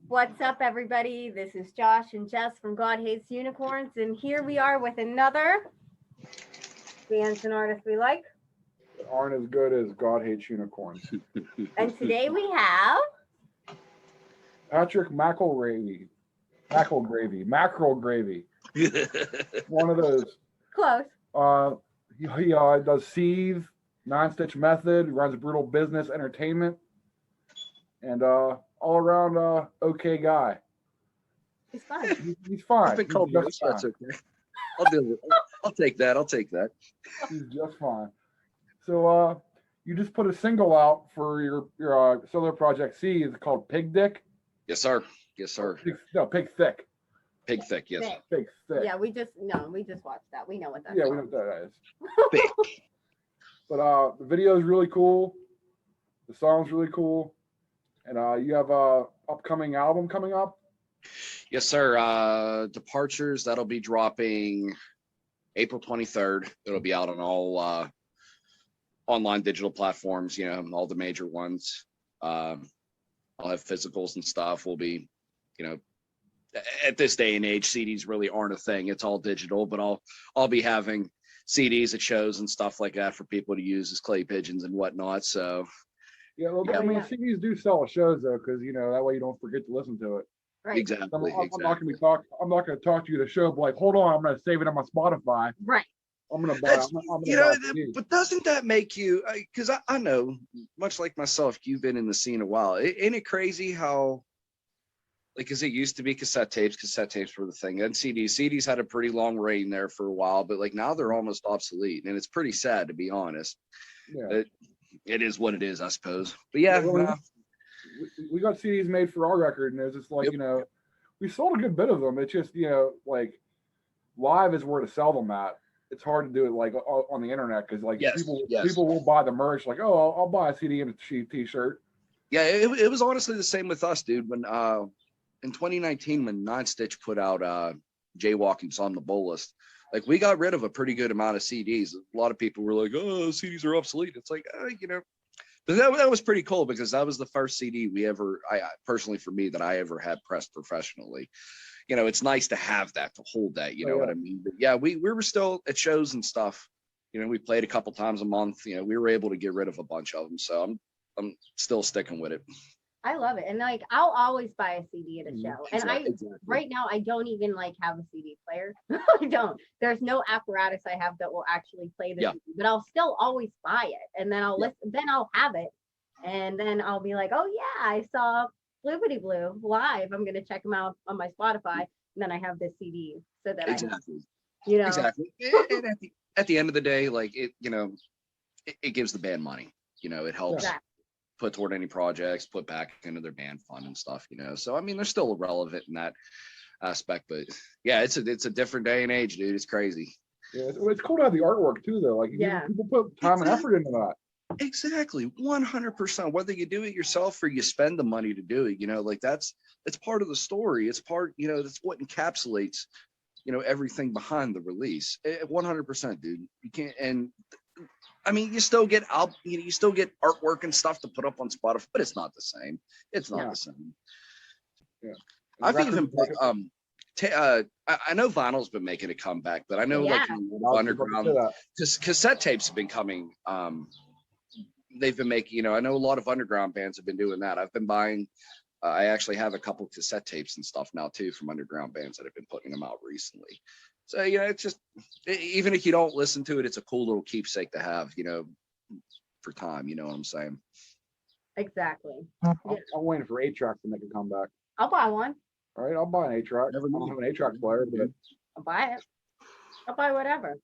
What's up, everybody? This is Josh and Jess from God Hates Unicorns, and here we are with another bands and artists we like. That aren't as good as God Hates Unicorns. And today we have Patrick McElvary. Mackerel Gravy. One of those. close. He does Seethe, Non-Stitch Method, runs Brutal Business Entertainment, and all around okay guy. He's fine. He's fine. I've been called worse. That's okay. I'll deal with it. I'll take that. He's just fine. So you just put a single out for your solo project Seethe called Pig Dick. Yes, sir. Pig Thick. Pig thick. Yes. Thick. Pig Thick. Yeah, we just watched that. We know what that's Yeah, we know what that is. Thick. But the video is really cool. The song's really cool. And you have a upcoming album coming up. Yes, sir. Departures, that'll be dropping April 23rd. It'll be out on all online digital platforms, all the major ones. I'll have physicals and stuff. We'll be, at this day and age, CDs really aren't a thing. It's all digital, but I'll be having CDs at shows and stuff like that for people to use as clay pigeons and whatnot. So yeah, well, I mean, CDs do sell at shows though, because that way you don't forget to listen to it. Right. Exactly. I'm not going to talk to you at a show, but like, hold on, I'm going to save it on my Spotify. Right. I'm going to buy. But doesn't that make you? Because I know, much like myself, you've been in the scene a while. Ain't it crazy how? Like, as it used to be cassette tapes were the thing. And CDs had a pretty long reign there for a while, but like now they're almost obsolete. And it's pretty sad, to be honest. Yeah. It is what it is, I suppose. But yeah. We got CDs made for our record, and it's just like, we sold a good bit of them. It's just, like live is where to sell them at. It's hard to do it like on the internet because like people will buy the merch, like, oh, I'll buy a CD and a t-shirt. Yeah, it was honestly the same with us, dude. When in 2019, when Non-Stitch put out Jaywalking's on the Bowl List, like we got rid of a pretty good amount of CDs. A lot of people were like, oh, CDs are obsolete. It's like, but that was pretty cool because that was the first CD I personally, for me, that I ever had pressed professionally. It's nice to have that, to hold that, you know what I mean? But yeah, we were still at shows and stuff. We played a couple times a month. We were able to get rid of a bunch of them. So I'm still sticking with it. I love it. And like, I'll always buy a CD at a show. And right now, I don't even like have a CD player. I don't. There's no apparatus I have that will actually play the CD, but I'll still always buy it. And then I'll listen, then I'll have it. And then I'll be like, oh yeah, I saw Bloopity Blue live. I'm going to check them out on my Spotify. And then I have this CD so that Exactly. Exactly. And at the end of the day, like it gives the band money, it helps put toward any projects, put back into their band fund and stuff, So I mean, they're still relevant in that aspect, but yeah, it's a different day and age, dude. It's crazy. Yeah, it's cool to have the artwork too, though. Like, people put time and effort into that. Exactly, 100%. Whether you do it yourself or you spend the money to do it, like it's part of the story. It's part, that's what encapsulates, everything behind the release. 100%, dude. You can't, and I mean, you still get artwork and stuff to put up on Spotify, but it's not the same. It's not the same. Yeah, I've even I know vinyl's been making a comeback, but I know like underground cassette tapes have been coming. They've been making, I know a lot of underground bands have been doing that. I've been buying. I actually have a couple cassette tapes and stuff now too from underground bands that have been putting them out recently. So, it's just, even if you don't listen to it, it's a cool little keepsake to have, for time, you know what I'm saying? Exactly. I'm waiting for 8-track to make a comeback. I'll buy one. All right, I'll buy an 8-track. I don't have an 8-track player, but I'll buy it. I'll buy whatever.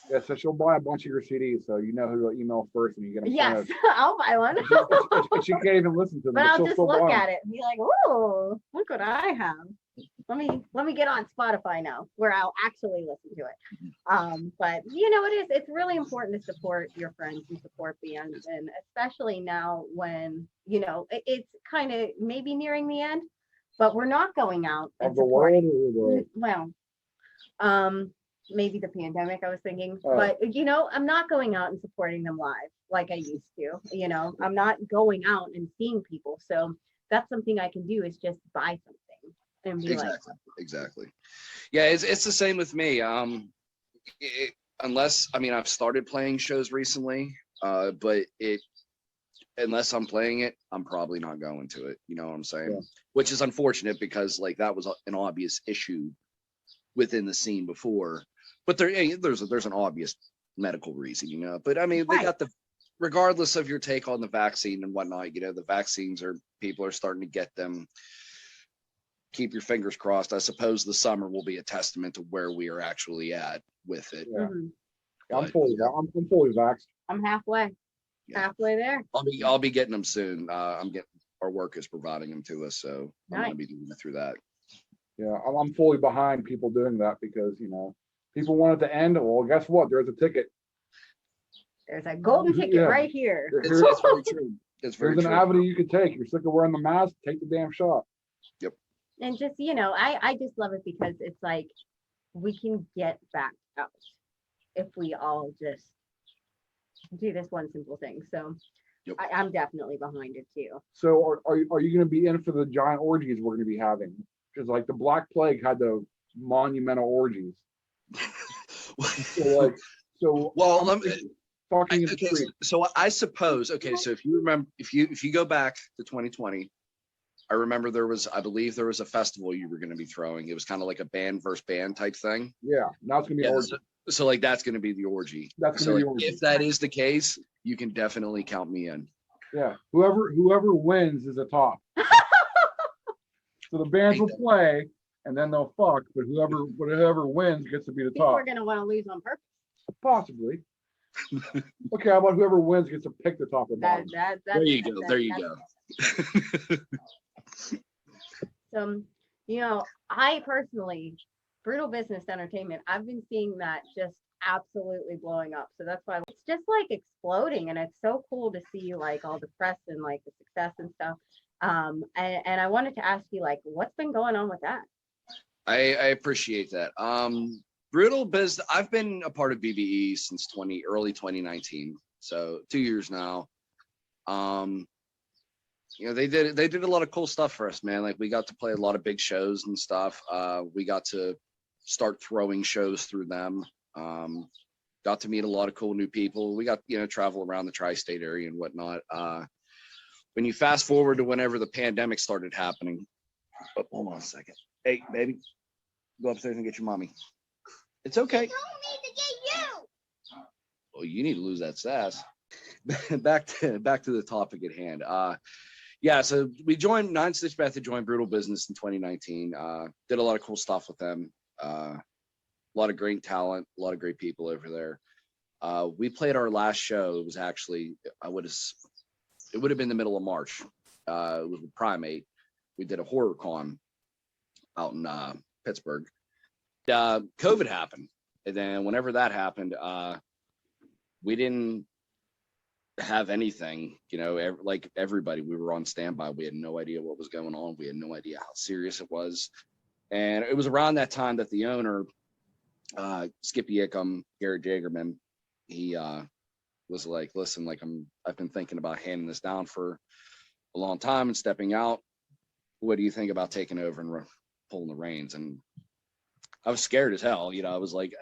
Yeah, so she'll buy a bunch of your CDs, so you know who to email first, and you get them. Yes, I'll buy one. And she can't even listen to them. But I'll just look at it and be like, "Oh, look what I have." Let me get on Spotify now, where I'll actually listen to it. But it is. It's really important to support your friends and support bands, and especially now when it's kind of maybe nearing the end, but we're not going out of the world. Well, maybe the pandemic, I was thinking, Oh. but I'm not going out and supporting them live like I used to. I'm not going out and seeing people. So that's something I can do is just buy something and be Exactly. Yeah, it's the same with me. Unless, I mean, I've started playing shows recently, but unless I'm playing it, I'm probably not going to it. You know what I'm saying? Yeah. Which is unfortunate because like that was an obvious issue within the scene before. But there's an obvious medical reason, But I mean, they got regardless of your take on the vaccine and whatnot, the vaccines people are starting to get them. Keep your fingers crossed. I suppose the summer will be a testament to where we are actually at with it. Yeah. Mm-hmm. I'm fully vaxxed. I'm halfway. Yeah. Halfway there. I'll be getting them soon. Our work is providing them to us, so I'm gonna be doing it through that. Yeah, I'm fully behind people doing that because people want it to end. Well, guess what? There's a ticket. There's a golden ticket right here. It's very true. It's very There's true. an avenue you could take. You're sick of wearing the mask, take the damn shot. Yep. And just I just love it because it's like we can get back out if we all just do this one simple thing. So yep. I'm definitely behind it too. So are you going to be in for the giant orgies we're going to be having? Because like the Black Plague had the monumental orgies. So I suppose, so if you remember, if you go back to 2020, I remember I believe there was a festival you were going to be throwing. It was kind of like a band versus band type thing. Yeah, now it's going to be orgy. So like that's going to be the orgy. That's going to be the orgy. If that is the case, you can definitely count me in. Yeah, whoever wins is a top. So the bands will play and then they'll fuck, but whoever wins gets to be the top. We're going to want to lose on purpose. Possibly. Okay, how about whoever wins gets to pick the top of the bottom? There you go. So, I personally, Brutal Business Entertainment, I've been seeing that just absolutely blowing up. So that's why it's just like exploding, and it's so cool to see like all the press and like the success and stuff. And I wanted to ask you, like, what's been going on with that? I appreciate that. Brutal Biz, I've been a part of BBE since early 2019, so 2 years now. They did a lot of cool stuff for us, man. Like we got to play a lot of big shows and stuff. We got to start throwing shows through them. Got to meet a lot of cool new people. We got travel around the tri-state area and whatnot. When you fast forward to whenever the pandemic started happening, hold on a second. Hey, baby, go upstairs and get your mommy. It's okay. I don't need to get you. Well, you need to lose that sass. back to the topic at hand. So we joined 9 Stitch Method, joined Brutal Business in 2019. Did a lot of cool stuff with them. A lot of great talent, a lot of great people over there. We played our last show. It was actually, it would have been the middle of March. It was with Primate. We did a horror con out in Pittsburgh. COVID happened. And then whenever that happened, we didn't have anything, like everybody. We were on standby. We had no idea what was going on. We had no idea how serious it was. And it was around that time that the owner, Skippy Ickham, Garrett Jagerman, he was like, listen, like I've been thinking about handing this down for a long time and stepping out. What do you think about taking over and pulling the reins? And I was scared as hell. I was like,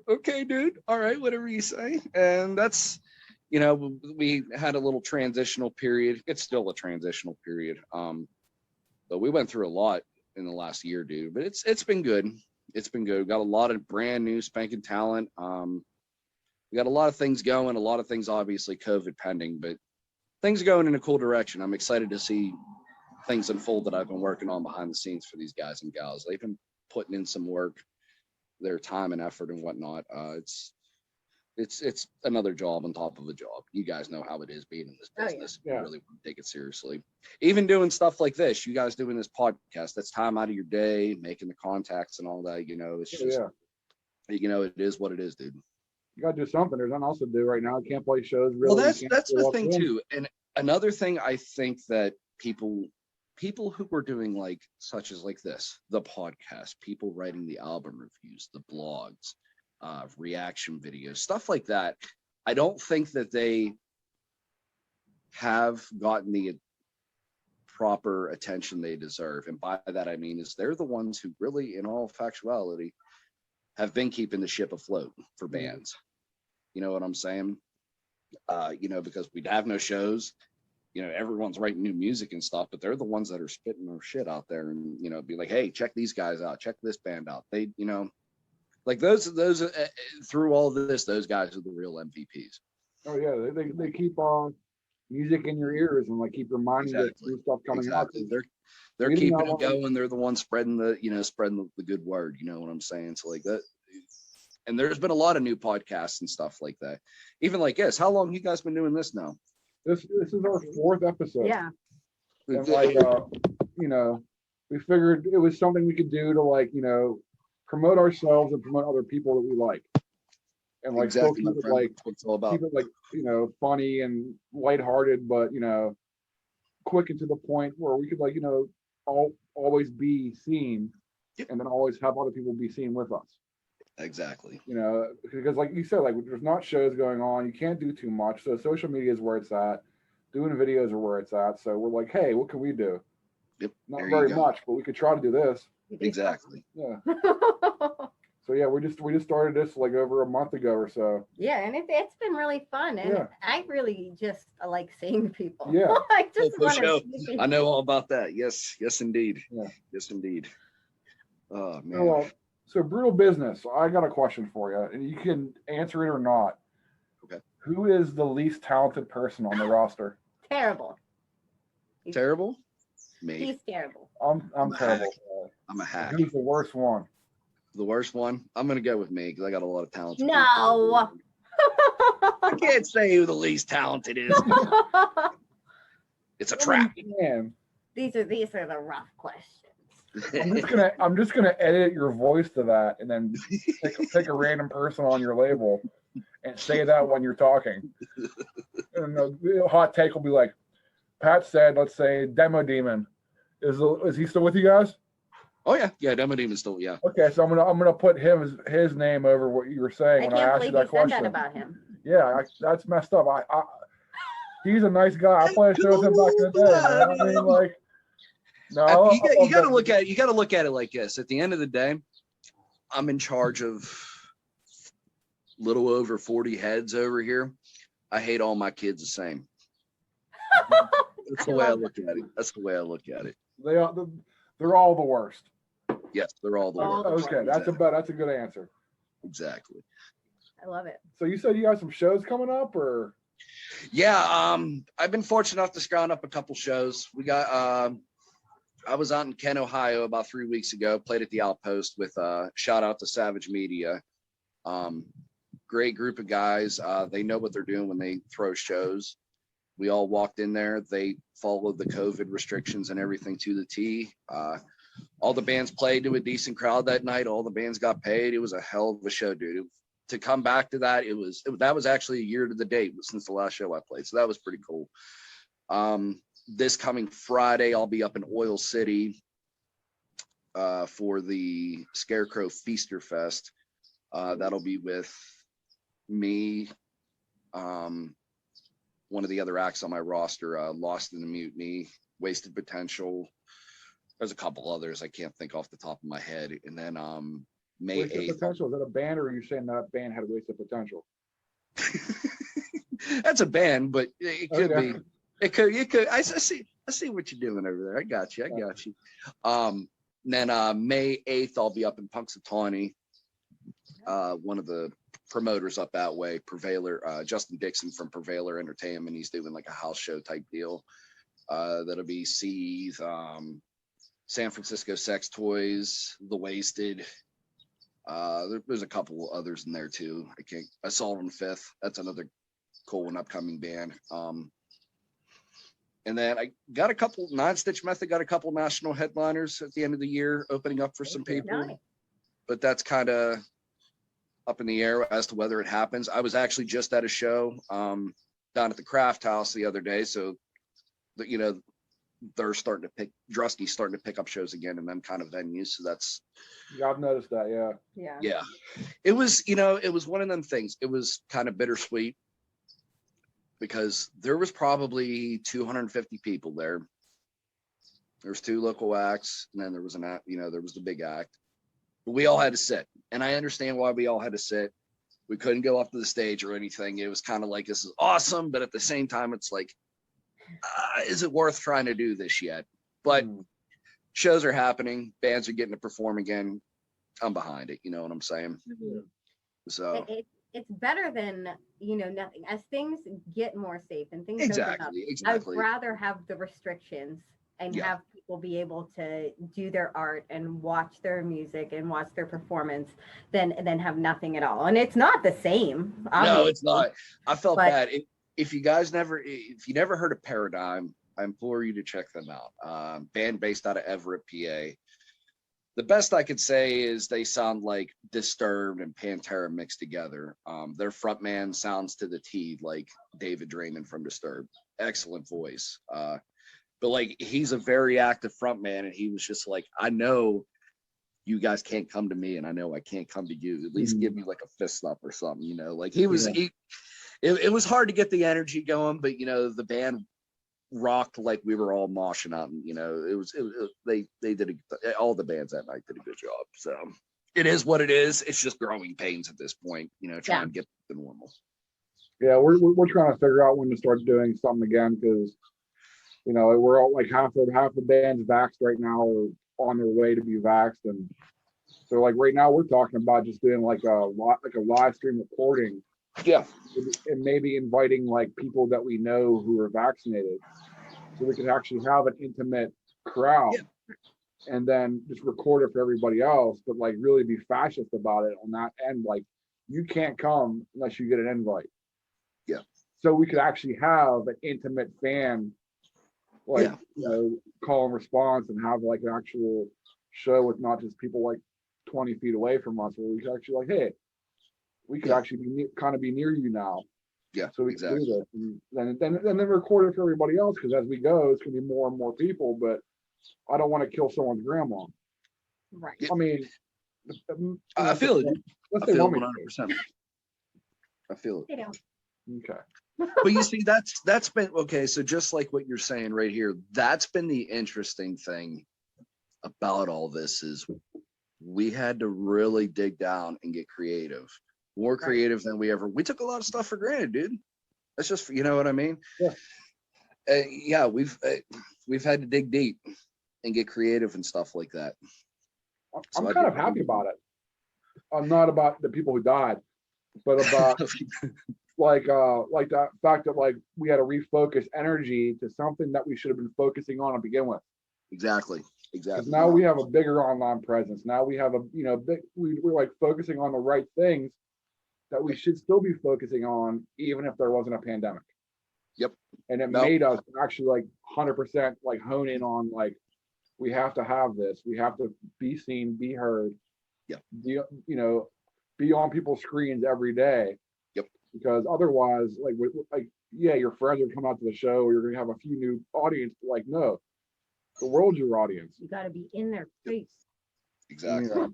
okay, dude. All right, whatever you say. And that's, we had a little transitional period. It's still a transitional period. But we went through a lot in the last year, dude. But it's been good. It's been good. Got a lot of brand new spanking talent. We got a lot of things going, a lot of things obviously COVID pending, but things are going in a cool direction. I'm excited to see things unfold that I've been working on behind the scenes for these guys and gals. They've been putting in some work, their time and effort and whatnot. It's another job on top of a job. You guys know how it is being in this business. Yeah. You really want to take it seriously. Even doing stuff like this, you guys doing this podcast, that's time out of your day, making the contacts and all that, it's just, it is what it is, dude. You got to do something. There's nothing else to do right now. I can't play shows. Really. Well, that's the thing too. And another thing I think that people people who were doing like such as like this, the podcast, people writing the album reviews, the blogs, reaction videos, stuff like that. I don't think that they have gotten the proper attention they deserve. And by that, I mean, is they're the ones who really, in all factuality, have been keeping the ship afloat for bands. You know what I'm saying? Because we'd have no shows, everyone's writing new music and stuff, but they're the ones that are spitting their shit out there and, be like, hey, check these guys out, check this band out. They, like those through all this, those guys are the real MVPs. Oh yeah, they keep music in your ears and like keep reminding you of new stuff coming out. They're keeping it going. They're the ones spreading the good word. You know what I'm saying? So like that. And there's been a lot of new podcasts and stuff like that. Even like this. How long you guys been doing this now? This is our 4th episode. Yeah. And like we figured it was something we could do to like, promote ourselves and promote other people that we like. And like still keep it like funny and lighthearted, but quick and to the point where we could like, always be seen and then always have other people be seen with us. Exactly. Because like you said, like there's not shows going on, you can't do too much. So social media is where it's at. Doing videos are where it's at. So we're like, hey, what can we do? Yep. Not very much, but we could try to do this. Exactly. Yeah. So yeah, we just started this like over a month ago or so. Yeah, and it's been really fun, and I really just like seeing people. Yeah. I just want to see people. I know all about that. Yes, indeed. Yeah. Yes, indeed. Oh man. So Brutal Business, I got a question for you, and you can answer it or not. Okay. Who is the least talented person on the roster? Terrible. Terrible? Me. He's terrible. I'm terrible. I'm a hack. Who's the worst one? The worst one? I'm gonna go with me because I got a lot of talent. No. I can't say who the least talented is. It's a trap. These are the rough questions. I'm just gonna edit your voice to that and then pick a random person on your label and say that when you're talking. And the hot take will be like, Pat said, let's say Demo Demon. Is he still with you guys? Oh yeah, Demo Demon still, yeah. Okay, so I'm gonna put his name over what you were saying when I asked you that question. Said that about him. Yeah, that's messed up. He's a nice guy. I played shows with him back in the day. You know what I mean? Like, no, you got to look at it. You got to look at it like this. At the end of the day, I'm in charge of little over 40 heads over here. I hate all my kids the same. That's the way I look at it. That's the way I look at it. They're all the worst. Yes, they're all the worst. Okay, that's a good answer. Exactly. I love it. So you said you got some shows coming up, or? Yeah, I've been fortunate enough to scrounge up a couple shows. We got I was out in Kent, Ohio about 3 weeks ago, played at the Outpost with shout out to Savage Media. Great group of guys. They know what they're doing when they throw shows. We all walked in there. They followed the COVID restrictions and everything to the T. All the bands played to a decent crowd that night. All the bands got paid. It was a hell of a show, dude. To come back to that, that was actually a year to the date since the last show I played. So that was pretty cool. This coming Friday, I'll be up in Oil City for the Scarecrow Feaster Fest. That'll be with me, one of the other acts on my roster, Lost in the Mutiny, Wasted Potential. There's a couple others I can't think off the top of my head. And then May 8th. Potential, is that a band, or are you saying that band had Wasted Potential? That's a band, but it could be. It could. I see what you're doing over there. I got you. Then May 8th, I'll be up in Punxsutawney. One of the promoters up that way, Prevailer, Justin Dixon from Prevailer Entertainment. He's doing like a house show type deal. That'll be Seethe, San Francisco Sex Toys, The Wasted. There's a couple others in there too. Assault on 5th. That's another cool and upcoming band. And then I got a couple, Non-Stitch Method got a couple national headliners at the end of the year opening up for some people. Nice. But that's kind of up in the air as to whether it happens. I was actually just at a show down at the Craft House the other day. So, they're starting to Drusky's starting to pick up shows again in them kind of venues. So that's, yeah, I've noticed that. yeah. It was, it was one of them things. It was kind of bittersweet because there was probably 250 people there. There's 2 local acts, and then there was there was the big act. But we all had to sit, and I understand why we all had to sit. We couldn't go up to the stage or anything. It was kind of like, this is awesome, but at the same time, it's like, is it worth trying to do this yet? But shows are happening, bands are getting to perform again. I'm behind it. You know what I'm saying? Mm-hmm. So it's better than nothing. As things get more safe and things exactly. open up, I'd rather have the restrictions and have people be able to do their art and watch their music and watch their performance than have nothing at all. And it's not the same. Obviously. No, it's not. I felt bad. If you never heard of Paradigm, I implore you to check them out. Band based out of Everett, PA. The best I could say is they sound like Disturbed and Pantera mixed together. Their frontman sounds to the T like David Draymond from Disturbed. Excellent voice. But like, he's a very active frontman, and he was just like, I know you guys can't come to me, and I know I can't come to you. At least give me like a fist up or something, like he was. It was hard to get the energy going, but the band rocked like we were all moshing out, and they did all the bands that night did a good job. So it is what it is. It's just growing pains at this point, trying to get to normal. Yeah, we're trying to figure out when to start doing something again, because we're all like half the band's vaxxed right now, or on their way to be vaxxed, and so like right now we're talking about just doing like a live stream recording. Yeah. And maybe inviting like people that we know who are vaccinated, so we could actually have an intimate crowd, and then just record it for everybody else, but like really be fascist about it on that end. Like, you can't come unless you get an invite. Yeah. So we could actually have an intimate fan, like, call and response, and have like an actual show with not just people like 20 feet away from us, where we could actually like, hey, we could actually be near you now. Yeah, so we can do this, and then record it for everybody else, because as we go, it's gonna be more and more people. But I don't want to kill someone's grandma. Right. I mean, I feel it. Let's I say feel it 100%. I feel it. Okay. But you see, that's been okay. So just like what you're saying right here, that's been the interesting thing about all this, is we had to really dig down and get creative. More creative than we took a lot of stuff for granted, dude. That's just, you know what I mean? Yeah. We've had to dig deep and get creative and stuff like that. I'm kind of happy about it. I'm not about the people who died, but about like the fact that like we had to refocus energy to something that we should have been focusing on to begin with. Exactly. Because now we have a bigger online presence. Now we have we're like focusing on the right things that we should still be focusing on, even if there wasn't a pandemic. Yep. And it made us actually like 100% like hone in on like, we have to have this. We have to be seen, be heard. Yep. Be on people's screens every day. Yep. Because otherwise, your friends are coming out to the show, or you're gonna have a few new audience. But like, no, the world's your audience. You got to be in their face. Exactly.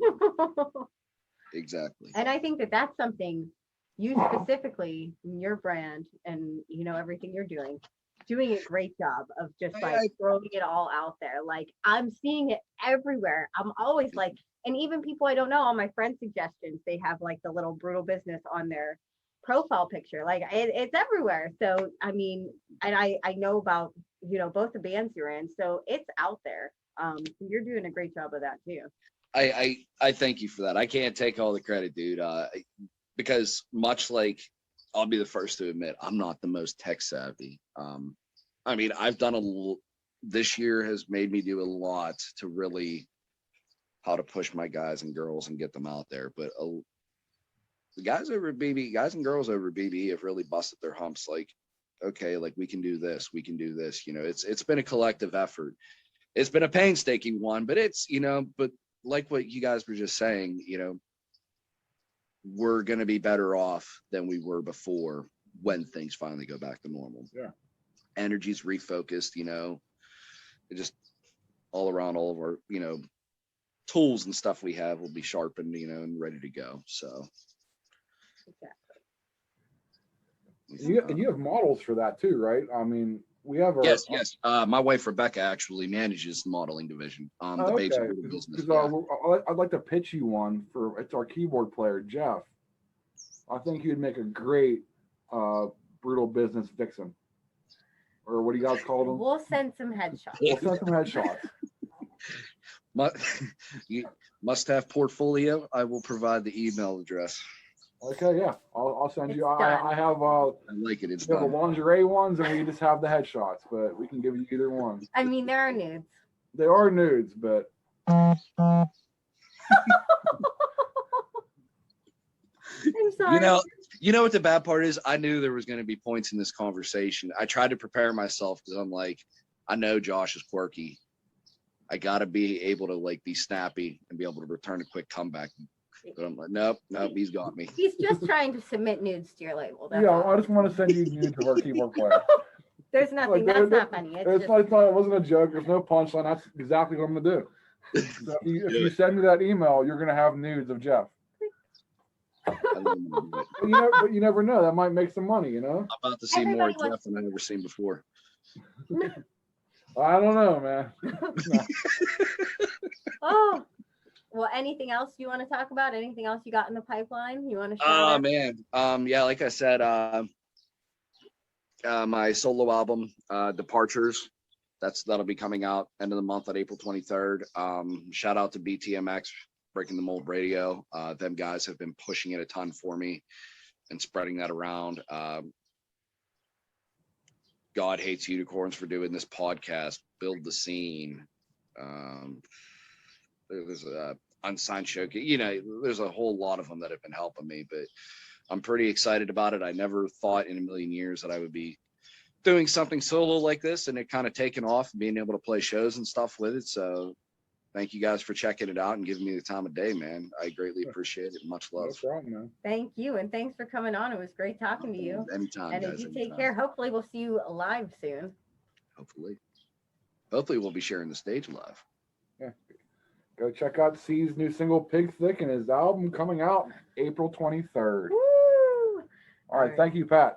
Exactly. And I think that that's something you specifically, your brand, and everything you're doing a great job of just like throwing it all out there. Like, I'm seeing it everywhere. I'm always like, and even people I don't know, on my friend suggestions, they have like the little Brutal Business on their profile picture. Like, it's everywhere. So I mean, and I know about both the bands you're in, so it's out there. You're doing a great job of that too. I thank you for that. I can't take all the credit, dude, because much like, I'll be the first to admit, I'm not the most tech savvy. I mean, I've done this year has made me do a lot to really how to push my guys and girls and get them out there. But the guys and girls over BB have really busted their humps. Like, okay, like we can do this. It's been a collective effort. It's been a painstaking one, but but like what you guys were just saying, we're going to be better off than we were before when things finally go back to normal. Yeah. Energy's refocused, it just all around, all of our, tools and stuff we have will be sharpened, and ready to go. So. And you have models for that too, right? I mean, we have our yes. My wife Rebecca actually manages the modeling division. The Babes okay. business. I'd like to pitch you one for it's our keyboard player Jeff. I think you'd make a great brutal business vixen, or what do you guys call them? We'll send some headshots. We'll send some headshots. You must have portfolio. I will provide the email address. Okay, yeah, I'll send you. I have I like it. It's the done. lingerie ones, and we just have the headshots, but we can give you either one. I mean, there are nudes. They are nudes, but I'm sorry. You know what the bad part is? I knew there was going to be points in this conversation. I tried to prepare myself because I'm like, I know Josh is quirky. I got to be able to be snappy and be able to return a quick comeback. But I'm like, nope, he's got me. He's just trying to submit nudes to your label. Yeah, I just want to send you nudes of our keyboard player. There's nothing. That's not funny. It wasn't a joke. There's no punchline. That's exactly what I'm gonna do. So if you send me that email, you're gonna have nudes of Jeff. But you never know. That might make some money. I'm about to see more of Jeff than I've ever seen before. I don't know, man. Oh. Well, anything else you want to talk about? Anything else you got in the pipeline you want to share? Oh man, yeah, like I said, my solo album, Departures, that'll be coming out end of the month on April 23rd. Shout out to BTMX, Breaking the Mold Radio. Them guys have been pushing it a ton for me and spreading that around. God Hates Unicorns for doing this podcast. Build the Scene. There's a Unsigned Showcase. There's a whole lot of them that have been helping me, but I'm pretty excited about it. I never thought in a million years that I would be doing something solo like this, and it kind of taken off and being able to play shows and stuff with it. So thank you guys for checking it out and giving me the time of day, man. I greatly appreciate it. Much love. No problem, man. Thank you. And thanks for coming on. It was great talking to you. Anytime, and guys. You take care. Hopefully we'll see you live soon. Hopefully we'll be sharing the stage live. Yeah. Go check out Seethe's new single Pig Thick and his album coming out April 23rd. Woo! All right. Thank you, Pat.